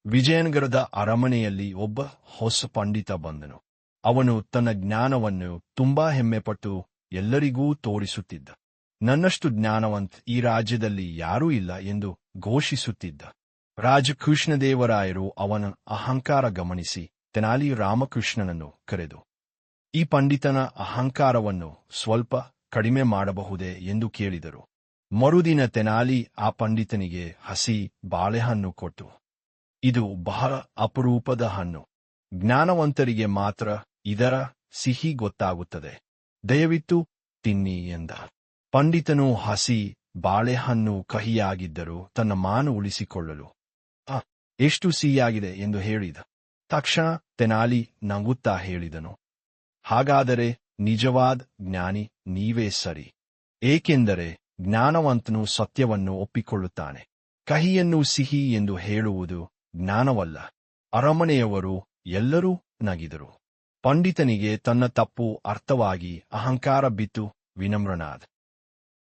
ವಿಜಯನಗರದ ಅರಮನೆಯಲ್ಲಿ ಒಬ್ಬ ಹೊಸ ಪಂಡಿತ ಬಂದನು. ಅವನು ತನ್ನ ಜ್ಞಾನವನ್ನು ತುಂಬಾ ಹೆಮ್ಮೆಪಟ್ಟು ಎಲ್ಲರಿಗೂ ತೋರಿಸುತ್ತಿದ್ದ. ನನ್ನಷ್ಟು ಜ್ಞಾನವಂತ ಈ ರಾಜ್ಯದಲ್ಲಿ ಯಾರೂ ಇಲ್ಲ ಎಂದು ಘೋಷಿಸುತ್ತಿದ್ದ. ರಾಜ ಕೃಷ್ಣದೇವರಾಯರು ಅವನ ಅಹಂಕಾರ ಗಮನಿಸಿ ತೆನಾಲಿ ರಾಮಕೃಷ್ಣನನ್ನು ಕರೆದು, ಈ ಪಂಡಿತನ ಅಹಂಕಾರವನ್ನು ಸ್ವಲ್ಪ ಕಡಿಮೆ ಮಾಡಬಹುದೇ ಎಂದು ಕೇಳಿದರು. ಮರುದಿನ ತೆನಾಲಿ ಆ ಪಂಡಿತನಿಗೆ ಹಸಿ ಬಾಳೆಹಣ್ಣು ಕೊಟ್ಟು, ಇದು ಬಹಳ ಅಪರೂಪದ ಹಣ್ಣು. ಜ್ಞಾನವಂತರಿಗೆ ಮಾತ್ರ ಇದರ ಸಿಹಿ ಗೊತ್ತಾಗುತ್ತದೆ. ದಯವಿಟ್ಟು ತಿನ್ನಿ ಎಂದ. ಪಂಡಿತನು ಹಸಿ ಬಾಳೆಹಣ್ಣು ಕಹಿಯಾಗಿದ್ದರೂ ತನ್ನ ಮಾನ ಉಳಿಸಿಕೊಳ್ಳಲು, ಎಷ್ಟು ಸಿಹಿಯಾಗಿದೆ ಎಂದು ಹೇಳಿದ. ತಕ್ಷಣ ತೆನಾಲಿ ನಗುತ್ತಾ ಹೇಳಿದನು, ಹಾಗಾದರೆ ನಿಜವಾದ ಜ್ಞಾನಿ ನೀವೇ ಸರಿ. ಏಕೆಂದರೆ ಜ್ಞಾನವಂತನು ಸತ್ಯವನ್ನು ಒಪ್ಪಿಕೊಳ್ಳುತ್ತಾನೆ. ಕಹಿಯನ್ನು ಸಿಹಿ ಎಂದು ಹೇಳುವುದು ಜ್ಞಾನವಲ್ಲ. ಅರಮನೆಯವರು ಎಲ್ಲರೂ ನಗಿದರು. ಪಂಡಿತನಿಗೆ ತನ್ನ ತಪ್ಪು ಅರ್ಥವಾಗಿ ಅಹಂಕಾರ ಬಿತ್ತು ವಿನಮ್ರನಾದ.